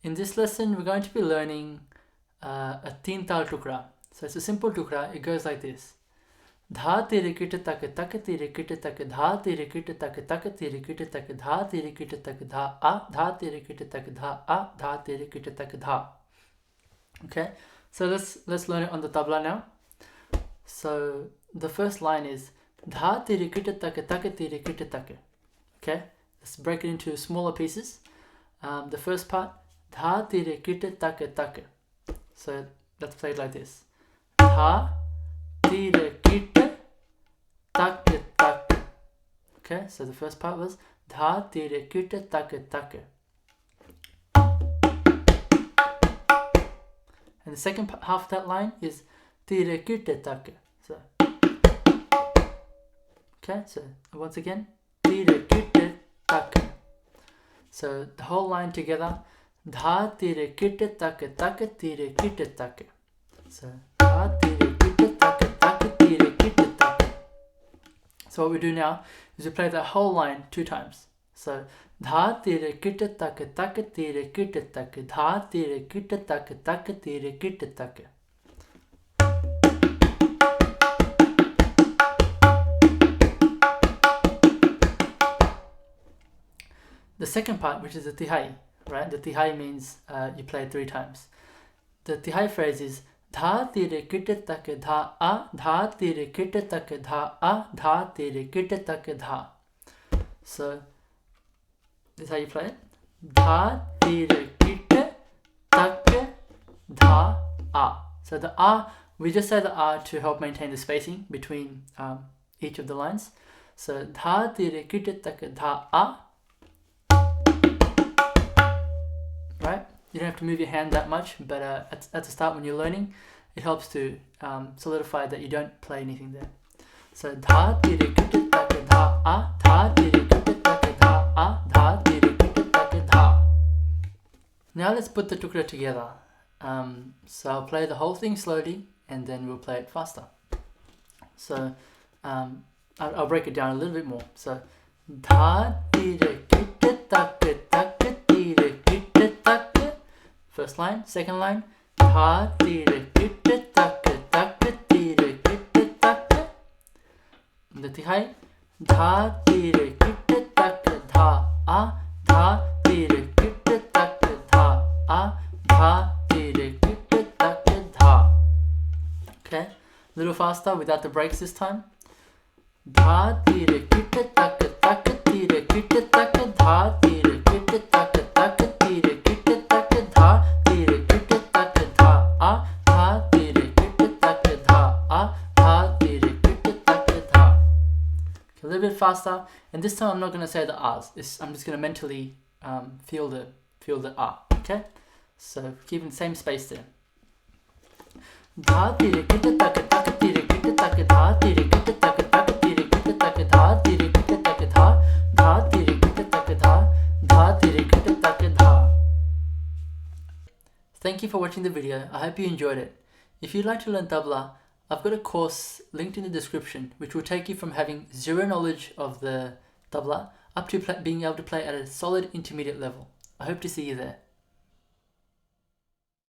In this lesson, we're going to be learning a Teentaal Tukra. So it's a simple Tukra. It goes like this. Dha tere kit tak tak tere kit tak dha tere kit tak tak tere kit tak dha tere kit tak dha dha tere kit tak dha dha tere kit tak dha. Okay, so let's learn it on the tabla now. So the first line is dha tere kit tak tak tere kit tak. Okay, let's break it into smaller pieces. The first part, dha tere kit tak tak. So let's play it like this. Dha tere kit tak tak. Okay, so the first part was dha tere kit tak tak. And the second half of that line is tere kit tak. So okay, so once again, tere kit tak. So the whole line together, dha tere kit tak tak tere kit tak. So dha tere kit tak tak tere kit tak. So what we do now is we play that whole line 2 times. So dha tere kit tak tak tere kit tak dha tere kit tak tak tere kit tak. The second part, which is the tihai, right? The tihai means you play it 3 times. The tihai phrase is dha tere kit tak dha dha tere kit tak dha dha tere kit tak dha. So this is how you play it. Dha tere kit tak dha a. So the a, we just say the a to help maintain the spacing between each of the lines. So dha tere kit tak dha a. Right? You don't have to move your hand that much, but at the start when you're learning, it helps to solidify that you don't play anything there. So dha tere kit tak dha a dha tere kit tak dha a dha tere kit tak dha. Now let's put the tukra together. So I'll play the whole thing slowly and then we'll play it faster. So I'll break it down a little bit more. So dha tere kit tak tak tere kit tak. First line, second line, dha tere kit tak tak tere kit tak. The tihai, dha tere kit tak dha a dha tere kit tak dha a dha tere kit tak dha. Okay, a little faster without the breaks this time. Dha tere kit tak tak tere kit tak dha tere kit tak tak tere kit tak dha tere kit tak dha a dha tere kit tak dha a dha tere kit tak dha. A little bit faster, and this time I'm not going to say the a's. I'm just going to mentally feel the a. Okay, so keeping the same space there. Dha tere kit tak tak tere kit tak dha tere kit tak tak tere kit tak dha tere kit tak dha dha tere kit tak dha dha tere kit tak dha. Thank you for watching the video. I hope you enjoyed it. If you'd like to learn tabla, I've got a course linked in the description which will take you from having zero knowledge of the tabla up to being able to play at a solid intermediate level. I hope to see you there.